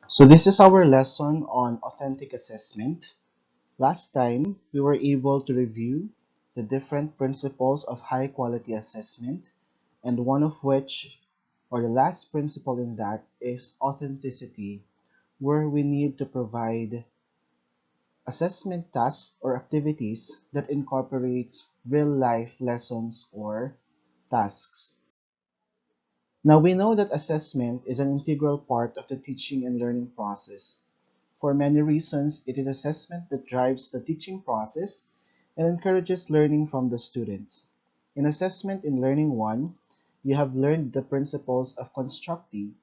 So this is our lesson on authentic assessment. Last time, we were able to review the different principles of high quality assessment, and one of which, or the last principle in that, is authenticity, where we need to provide assessment tasks or activities that incorporates real life lessons or tasks. Now we know that assessment is an integral part of the teaching and learning process. For many reasons, it is assessment that drives the teaching process and encourages learning from the students. In Assessment in Learning 1, you have learned the principles of constructing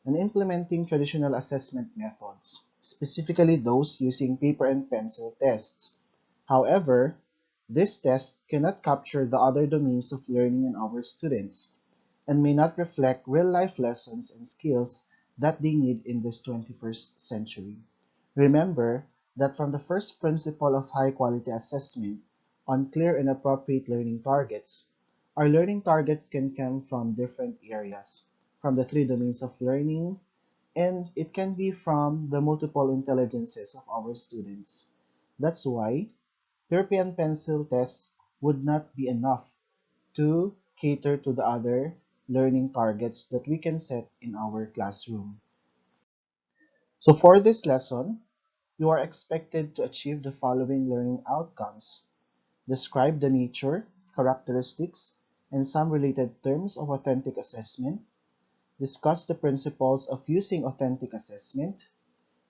and implementing traditional assessment methods, specifically those using paper and pencil tests. However, these tests cannot capture the other domains of learning in our students and may not reflect real-life lessons and skills that they need in this 21st century. Remember that from the first principle of high-quality assessment on clear and appropriate learning targets, our learning targets can come from different areas, from the three domains of learning, and it can be from the multiple intelligences of our students. That's why paper and pencil tests would not be enough to cater to the other learning targets that we can set in our classroom. So for this lesson, you are expected to achieve the following learning outcomes. Describe the nature, characteristics, and some related terms of authentic assessment. Discuss the principles of using authentic assessment.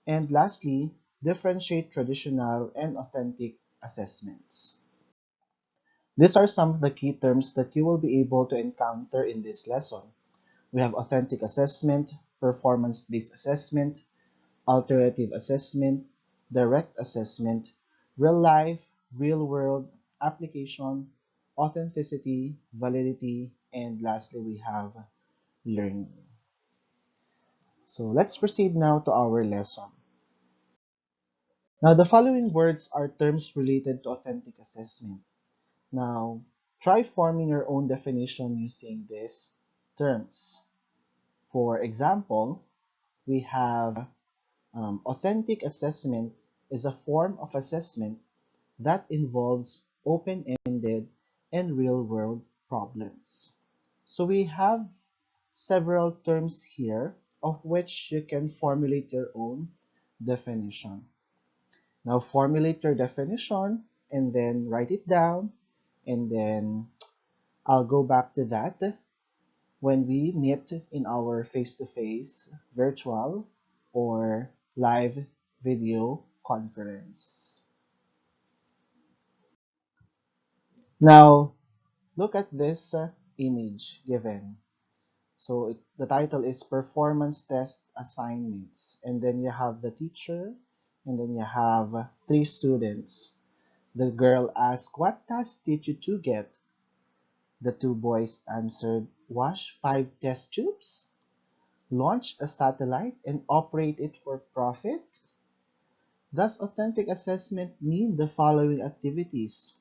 And lastly, differentiate traditional and authentic assessments. These are some of the key terms that you will be able to encounter in this lesson. We have authentic assessment, performance-based assessment, alternative assessment, direct assessment, real life, real world, application, authenticity, validity, and lastly we have learning. So let's proceed now to our lesson. Now the following words are terms related to authentic assessment. Now try forming your own definition using these terms. For example, we have authentic assessment is a form of assessment that involves open-ended and real-world problems. So we have several terms here of which you can formulate your own definition. Now formulate your definition and then write it down, and then I'll go back to that when we meet in our face-to-face, virtual, or live video conference. Now, look at this image given. So the title is Performance Test Assignments. And then you have the teacher, and then you have three students. The girl asked, "What task did you two get?" The two boys answered, "Wash 5 test tubes, launch a satellite, and operate it for profit." Does authentic assessment mean the following activities?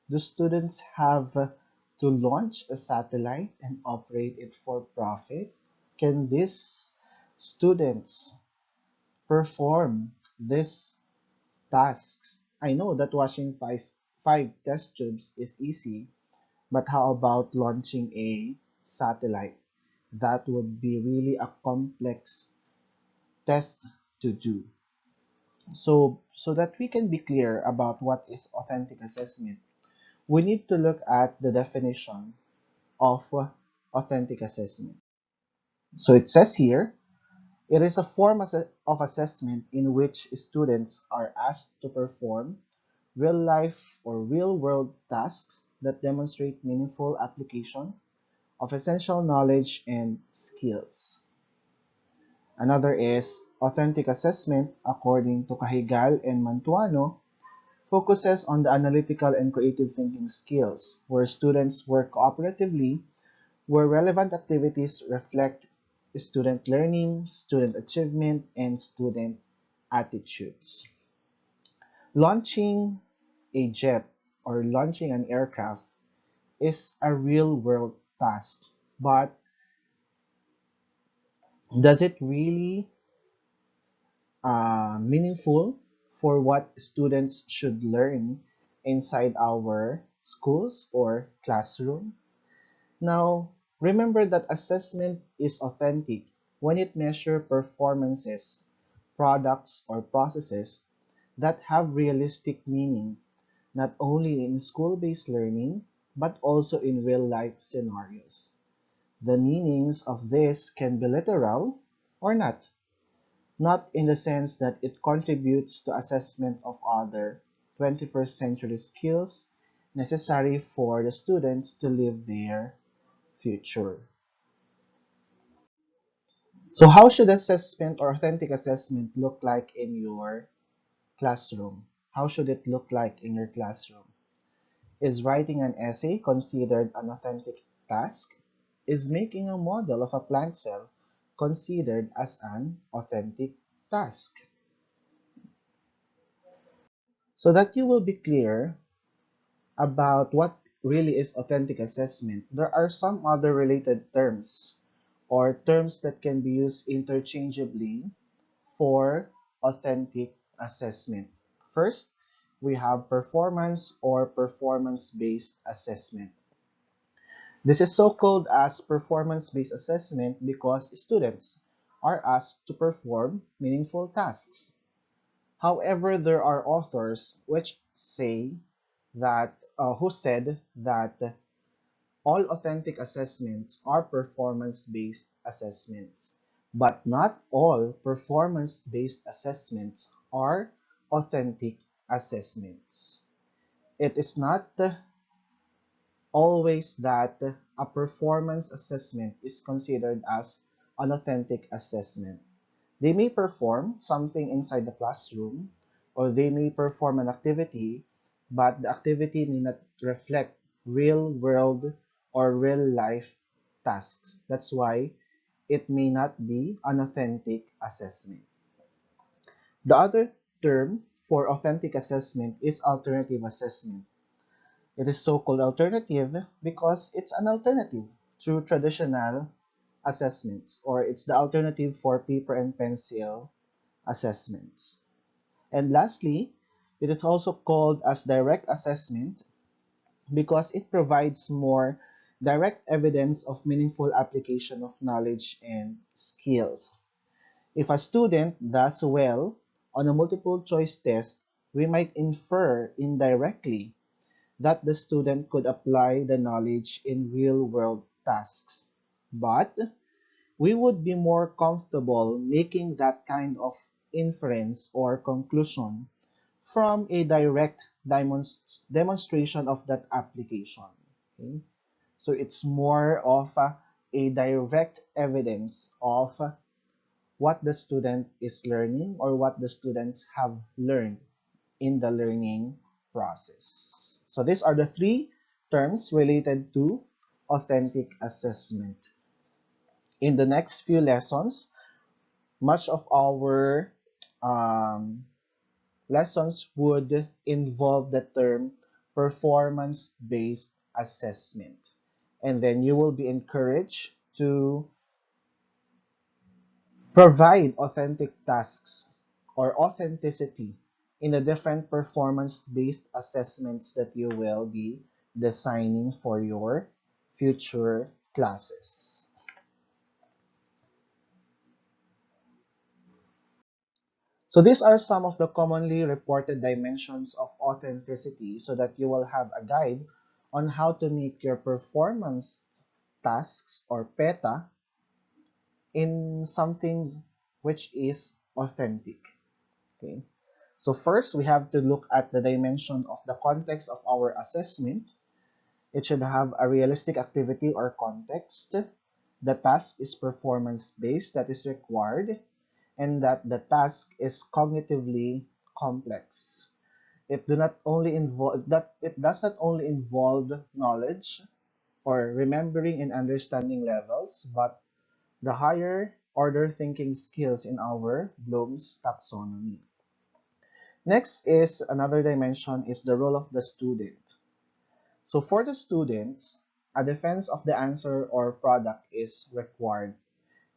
Do students have to launch a satellite and operate it for profit? Can these students perform these tasks? I know that washing five test tubes is easy, but how about launching a satellite? That would be really a complex test to do. So that we can be clear about what is authentic assessment, we need to look at the definition of authentic assessment. So it says here, it is a form of assessment in which students are asked to perform real life or real world tasks that demonstrate meaningful application of essential knowledge and skills. Another is authentic assessment, according to Cahigal and Mantuano, focuses on the analytical and creative thinking skills, where students work cooperatively, where relevant activities reflect student learning, student achievement, and student attitudes. Launching a jet or launching an aircraft is a real world task, but does it really meaningful for what students should learn inside our schools or classroom. Now, remember that assessment is authentic when it measures performances, products, or processes that have realistic meaning, not only in school-based learning, but also in real-life scenarios. The meanings of this can be literal or not in the sense that it contributes to assessment of other 21st century skills necessary for the students to live their future. So how should assessment or authentic assessment look like in your classroom? How should it look like in your classroom? Is writing an essay considered an authentic task? Is making a model of a plant cell considered as an authentic task? So that you will be clear about what really is authentic assessment, there are some other related terms or terms that can be used interchangeably for authentic assessment. First, we have performance or performance-based assessment. This is so called as performance-based assessment because students are asked to perform meaningful tasks. However, there are authors which say that who said that all authentic assessments are performance-based assessments, but not all performance-based assessments are authentic assessments. It is not always that a performance assessment is considered as an authentic assessment. They may perform something inside the classroom, or they may perform an activity, but the activity may not reflect real world or real life tasks. That's why it may not be an authentic assessment. The other term for authentic assessment is alternative assessment. It is so-called alternative because it's an alternative to traditional assessments, or it's the alternative for paper and pencil assessments. And lastly, it is also called as direct assessment because it provides more direct evidence of meaningful application of knowledge and skills. If a student does well on a multiple choice test, we might infer indirectly that the student could apply the knowledge in real world tasks. But we would be more comfortable making that kind of inference or conclusion from a direct demonstration of that application. Okay? So it's more of a direct evidence of what the student is learning or what the students have learned in the learning process. So these are the three terms related to authentic assessment. In the next few lessons, much of our um, lessons would involve the term performance-based assessment. And then you will be encouraged to provide authentic tasks or authenticity in the different performance-based assessments that you will be designing for your future classes. So these are some of the commonly reported dimensions of authenticity so that you will have a guide on how to make your performance tasks or PETA in something which is authentic. Okay. So first, we have to look at the dimension of the context of our assessment. It should have a realistic activity or context. The task is performance-based, that is required, and that the task is cognitively complex. It does not only involve knowledge or remembering and understanding levels, but the higher order thinking skills in our Bloom's taxonomy. Next is another dimension is the role of the student. So for the students, a defense of the answer or product is required.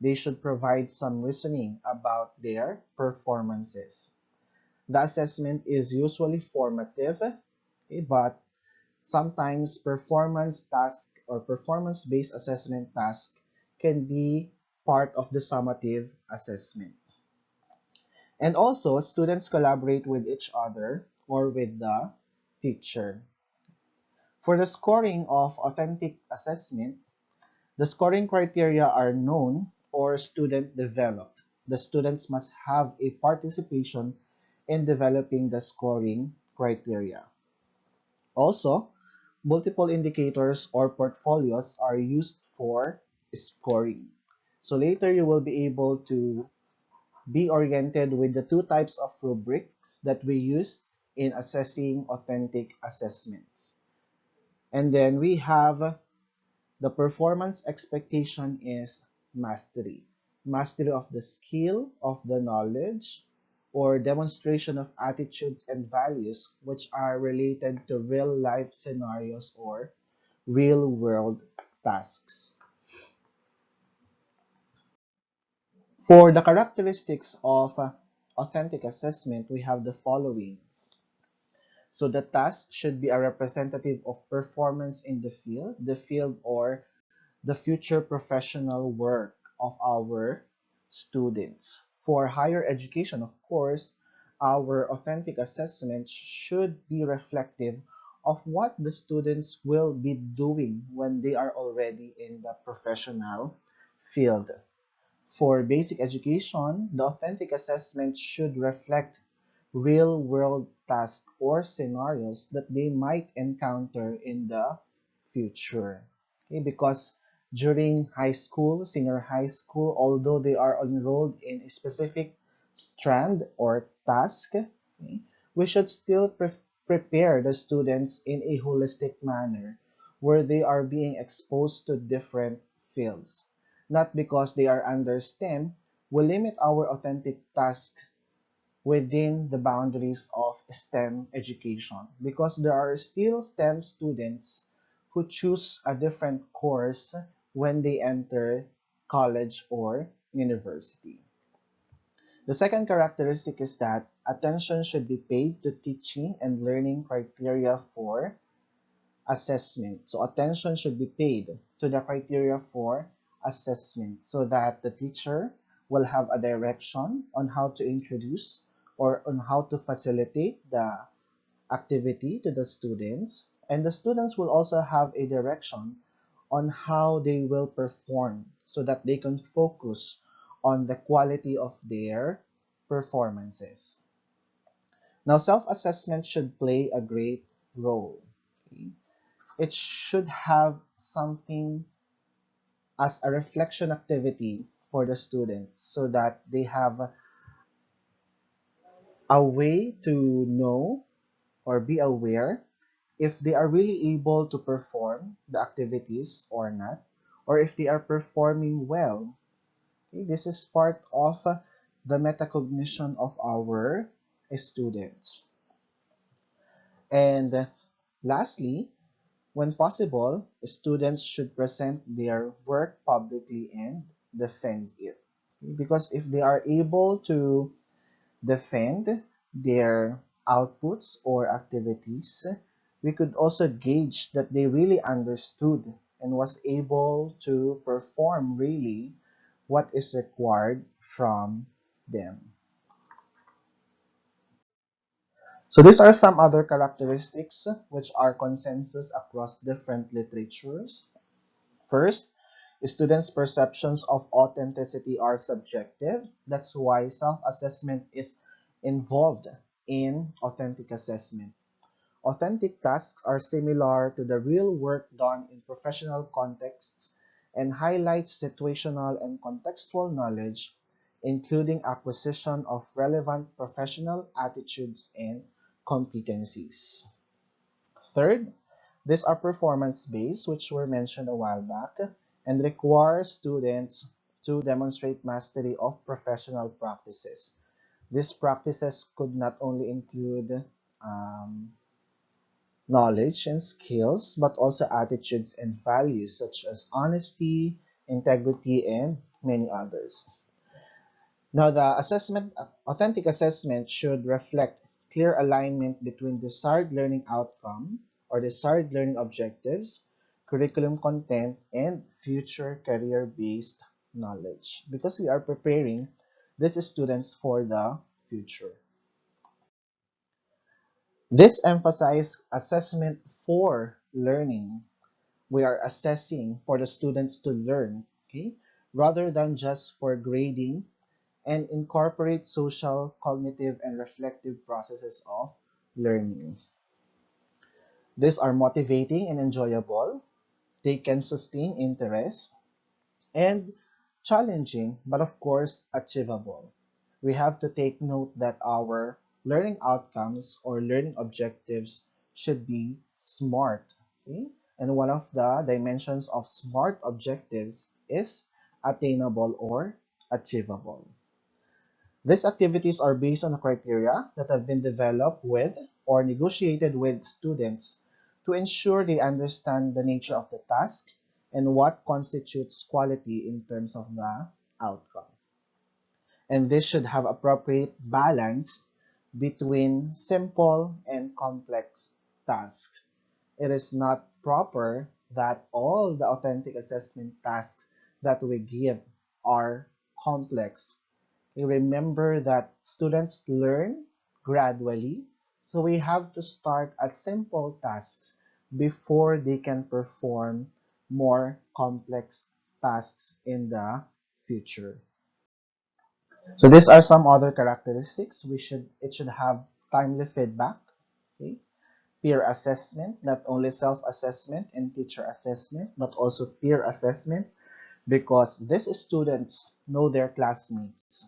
they should provide some reasoning about their performances. The assessment is usually formative, but sometimes performance task or performance-based assessment task can be part of the summative assessment. And also, students collaborate with each other or with the teacher. For the scoring of authentic assessment, the scoring criteria are known or student developed. The students must have a participation in developing the scoring criteria. Also, multiple indicators or portfolios are used for scoring. So later you will be able to be oriented with the two types of rubrics that we use in assessing authentic assessments. And then we have the performance expectation is mastery. Mastery of the skill, of the knowledge, or demonstration of attitudes and values which are related to real life scenarios or real world tasks. For the characteristics of authentic assessment, we have the following. So the task should be a representative of performance in the field or the future professional work of our students. For higher education, of course, our authentic assessment should be reflective of what the students will be doing when they are already in the professional field. For basic education, the authentic assessment should reflect real-world tasks or scenarios that they might encounter in the future. Okay, because during high school, senior high school, although they are enrolled in a specific strand or task, okay, we should still prepare the students in a holistic manner where they are being exposed to different fields. Not because they are under STEM, we limit our authentic task within the boundaries of STEM education because there are still STEM students who choose a different course when they enter college or university. The second characteristic is that attention should be paid to teaching and learning criteria for assessment. So attention should be paid to the criteria for assessment so that the teacher will have a direction on how to introduce or on how to facilitate the activity to the students. And the students will also have a direction on how they will perform so that they can focus on the quality of their performances. Now, self-assessment should play a great role. Okay? It should have something as a reflection activity for the students so that they have a way to know or be aware if they are really able to perform the activities or not, or if they are performing well. Okay, this is part of the metacognition of our students. And lastly, when possible, students should present their work publicly and defend it. Because if they are able to defend their outputs or activities, we could also gauge that they really understood and was able to perform really what is required from them. So these are some other characteristics which are consensus across different literatures. First, students' perceptions of authenticity are subjective. That's why self-assessment is involved in authentic assessment. Authentic tasks are similar to the real work done in professional contexts and highlights situational and contextual knowledge, including acquisition of relevant professional attitudes and competencies. Third, these are performance-based, which were mentioned a while back, and require students to demonstrate mastery of professional practices. These practices could not only include knowledge and skills, but also attitudes and values such as honesty, integrity, and many others. Now, the authentic assessment should reflect clear alignment between desired learning outcome or desired learning objectives, curriculum content, and future career-based knowledge because we are preparing these students for the future. This emphasizes assessment for learning. We are assessing for the students to learn, okay, rather than just for grading, and incorporate social, cognitive, and reflective processes of learning. These are motivating and enjoyable. They can sustain interest and challenging, but of course, achievable. We have to take note that our learning outcomes or learning objectives should be SMART. Okay? And one of the dimensions of SMART objectives is attainable or achievable. These activities are based on criteria that have been developed with or negotiated with students to ensure they understand the nature of the task and what constitutes quality in terms of the outcome. And this should have appropriate balance between simple and complex tasks. It is not proper that all the authentic assessment tasks that we give are complex. Remember that students learn gradually, so we have to start at simple tasks before they can perform more complex tasks in the future. So these are some other characteristics. It should have timely feedback, okay? Peer assessment, not only self-assessment and teacher assessment, but also peer assessment because these students know their classmates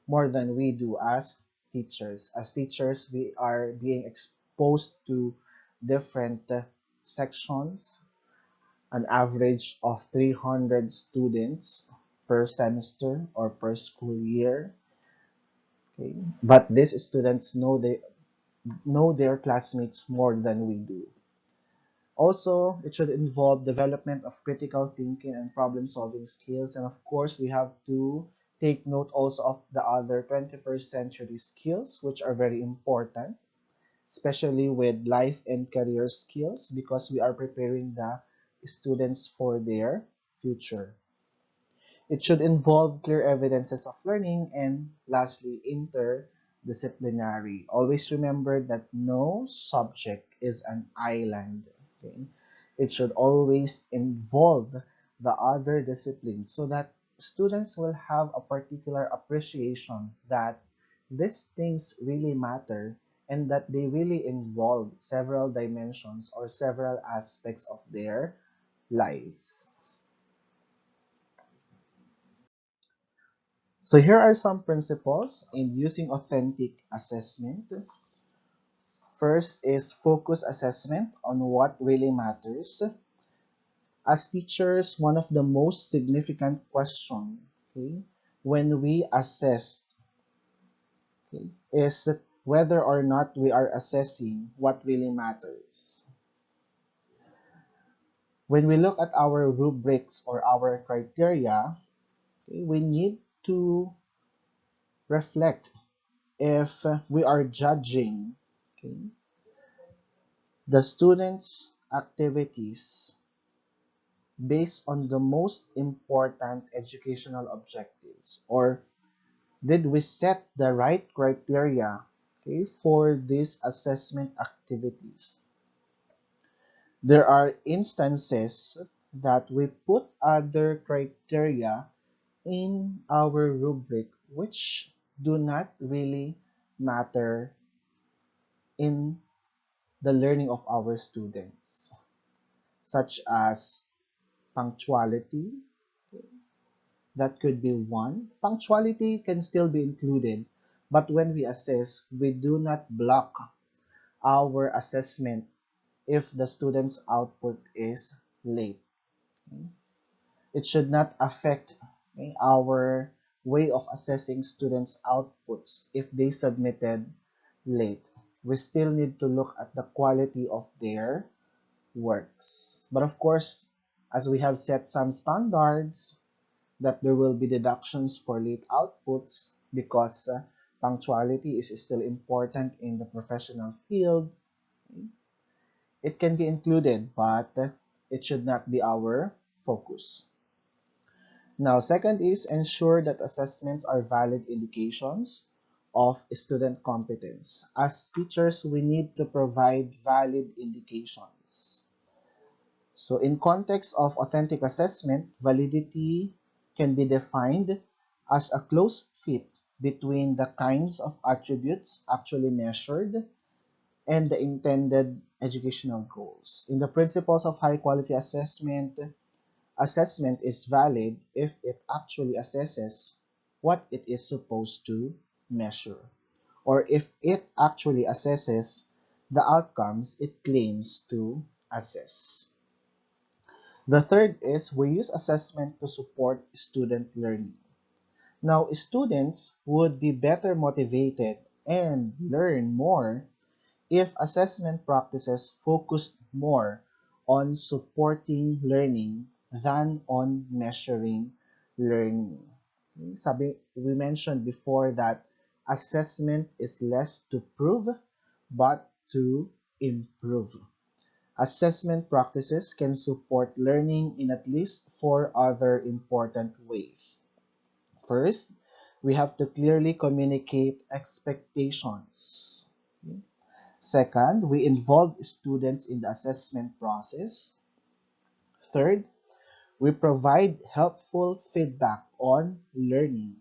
more than we do as teachers. As teachers, we are being exposed to different sections, an average of 300 students per semester or per school year. Okay? But these students know their classmates more than we do. Also, it should involve development of critical thinking and problem-solving skills. And of course, we have to take note also of the other 21st century skills, which are very important, especially with life and career skills, because we are preparing the students for their future. It should involve clear evidences of learning and lastly, interdisciplinary. Always remember that no subject is an island. Okay? It should always involve the other disciplines so that students will have a particular appreciation that these things really matter and that they really involve several dimensions or several aspects of their lives. So here are some principles in using authentic assessment. First is focus assessment on what really matters. As teachers, one of the most significant questions, okay, when we assess, okay, is whether or not we are assessing what really matters. When we look at our rubrics or our criteria, okay, we need to reflect if we are judging, okay, the students' activities based on the most important educational objectives, or did we set the right criteria, okay, for these assessment activities? There are instances that we put other criteria in our rubric which do not really matter in the learning of our students, such as punctuality. That could be one. Punctuality can still be included, but when we assess, we do not block our assessment if the student's output is late. Okay? It should not affect, okay, our way of assessing students' outputs if they submitted late. We still need to look at the quality of their works. But of course, as we have set some standards, that there will be deductions for late outputs because punctuality is still important in the professional field. It can be included, but it should not be our focus. Now, second is ensure that assessments are valid indications of student competence. As teachers, we need to provide valid indications. So in context of authentic assessment, validity can be defined as a close fit between the kinds of attributes actually measured and the intended educational goals. In the principles of high quality assessment, assessment is valid if it actually assesses what it is supposed to measure, or if it actually assesses the outcomes it claims to assess. The third is we use assessment to support student learning. Now, students would be better motivated and learn more if assessment practices focused more on supporting learning than on measuring learning. We mentioned before that assessment is less to prove but to improve. Assessment practices can support learning in at least four other important ways. First, we have to clearly communicate expectations. Second, we involve students in the assessment process. Third, we provide helpful feedback on learning.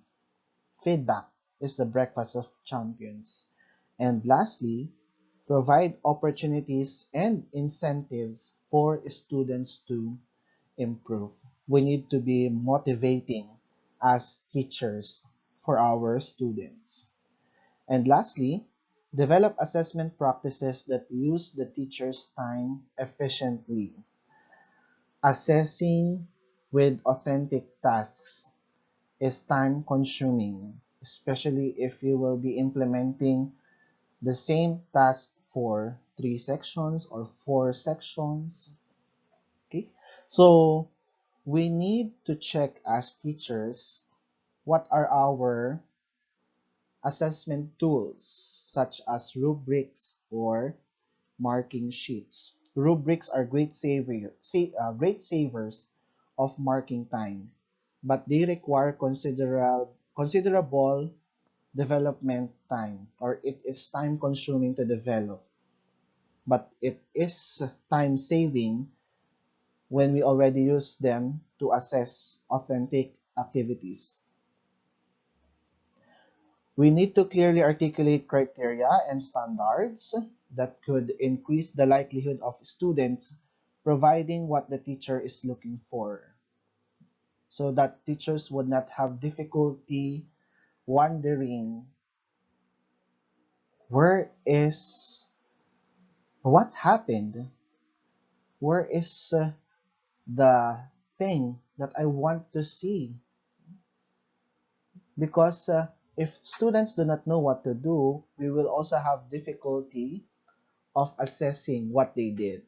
Feedback is the breakfast of champions. And lastly, provide opportunities and incentives for students to improve. We need to be motivating as teachers for our students. And lastly, develop assessment practices that use the teacher's time efficiently. Assessing with authentic tasks is time consuming, especially if you will be implementing the same task for 3 sections or 4 sections. Okay, so we need to check as teachers what are our assessment tools such as rubrics or marking sheets. Rubrics are great savers of marking time, but they require considerable development time, or it is time consuming to develop, but it is time saving when we already use them to assess authentic activities. We need to clearly articulate criteria and standards that could increase the likelihood of students providing what the teacher is looking for, so that teachers would not have difficulty wondering where is what happened, where is the thing that I want to see. Because if students do not know what to do, we will also have difficulty of assessing what they did.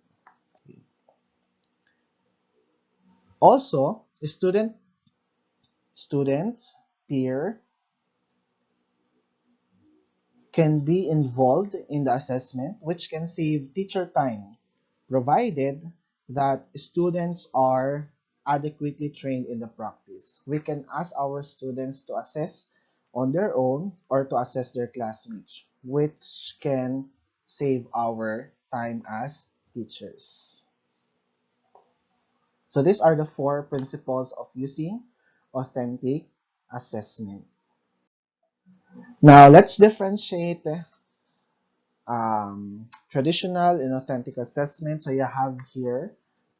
Also, students, peer can be involved in the assessment, which can save teacher time, provided that students are adequately trained in the practice. We can ask our students to assess on their own or to assess their classmates, which can save our time as teachers. So these are the four principles of using authentic assessment. Now let's differentiate traditional and authentic assessment. So you have here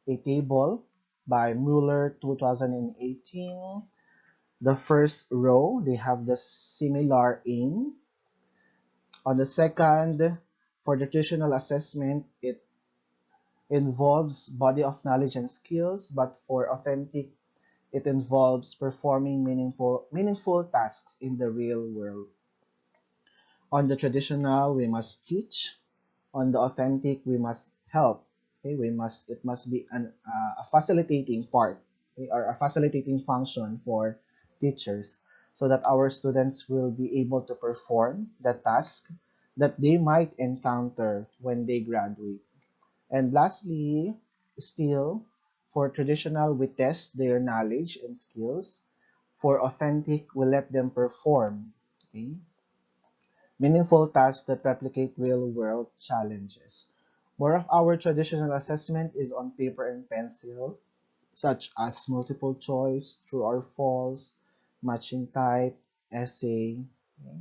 a table by Mueller 2018. The first row, they have the similar aim. On the second, for the traditional assessment, it involves body of knowledge and skills, but for authentic, it involves performing meaningful tasks in the real world. On the traditional, we must teach. On the authentic, we must help. Okay, it must be a facilitating part. or a facilitating function for teachers so that our students will be able to perform the task that they might encounter when they graduate. And lastly, still, for traditional, we test their knowledge and skills. For authentic, we let them perform. Okay? Meaningful tasks that replicate real-world challenges. More of our traditional assessment is on paper and pencil, such as multiple choice, true or false, matching type, essay. Okay?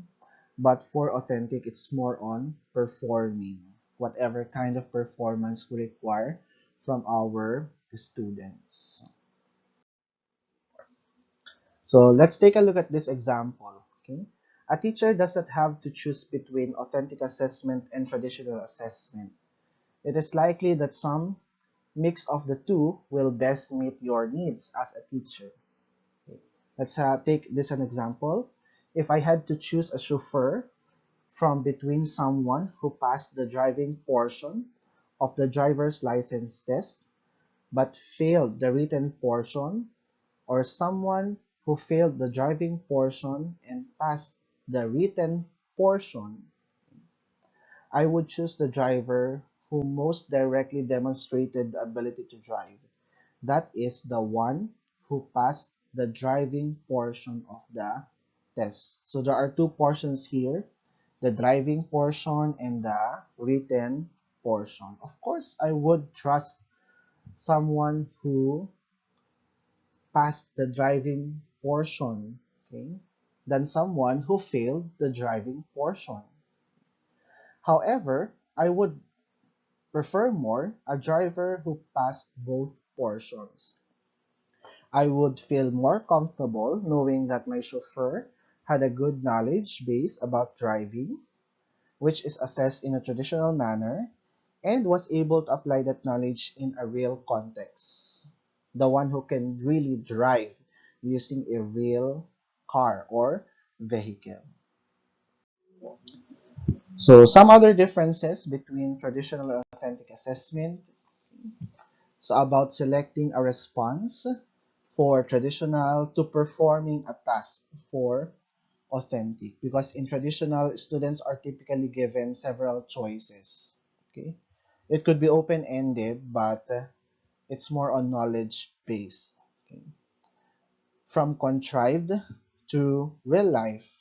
But for authentic, it's more on performing, whatever kind of performance we require from our students. So let's take a look at this example. Okay? A teacher does not have to choose between authentic assessment and traditional assessment. It is likely that some mix of the two will best meet your needs as a teacher. Okay. Let's take this an example. If I had to choose a chauffeur from between someone who passed the driving portion of the driver's license test but failed the written portion, or someone who failed the driving portion and passed the written portion, I would choose the driver who most directly demonstrated the ability to drive. That is the one who passed the driving portion of the test. So there are two portions here, the driving portion and the written portion. Of course, I would trust someone who passed the driving portion, okay, than someone who failed the driving portion. However, I would prefer more a driver who passed both portions. I would feel more comfortable knowing that my chauffeur had a good knowledge base about driving, which is assessed in a traditional manner, and was able to apply that knowledge in a real context. The one who can really drive using a real car or vehicle. So some other differences between traditional and authentic assessment. So about selecting a response for traditional to performing a task for authentic, because in traditional, students are typically given several choices. Okay, it could be open-ended, but it's more on knowledge based. Okay? From contrived to real life,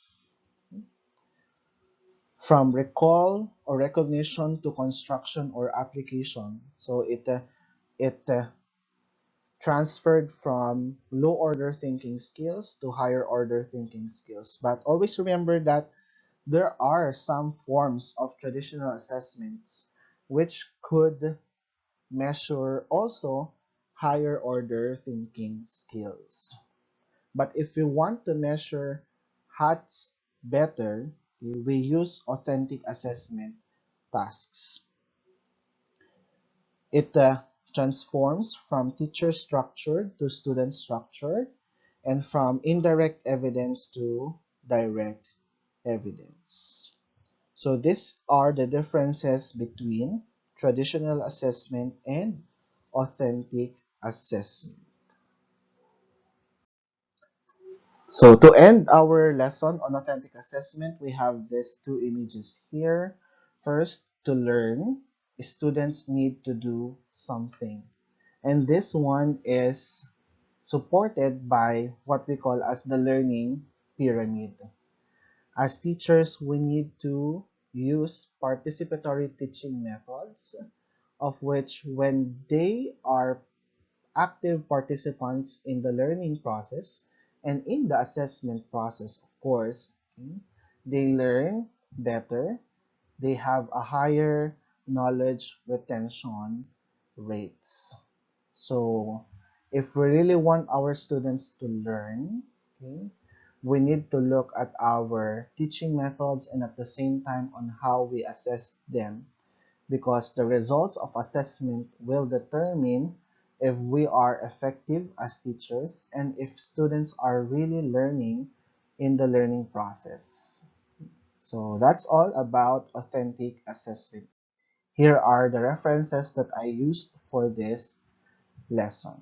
from recall or recognition to construction or application. So it transferred from low order thinking skills to higher order thinking skills. But always remember that there are some forms of traditional assessments which could measure also higher order thinking skills. But if we want to measure HATs better, we use authentic assessment tasks. It transforms from teacher structured to student structured, and from indirect evidence to direct evidence. So these are the differences between traditional assessment and authentic assessment. So to end our lesson on authentic assessment, we have these two images here. First, to learn, students need to do something. And this one is supported by what we call as the learning pyramid. As teachers, we need to use participatory teaching methods, of which when they are active participants in the learning process and in the assessment process, of course, okay, they learn better, they have a higher knowledge retention rates. So if we really want our students to learn, okay, we need to look at our teaching methods and at the same time on how we assess them, because the results of assessment will determine if we are effective as teachers and if students are really learning in the learning process. So that's all about authentic assessment. Here are the references that I used for this lesson.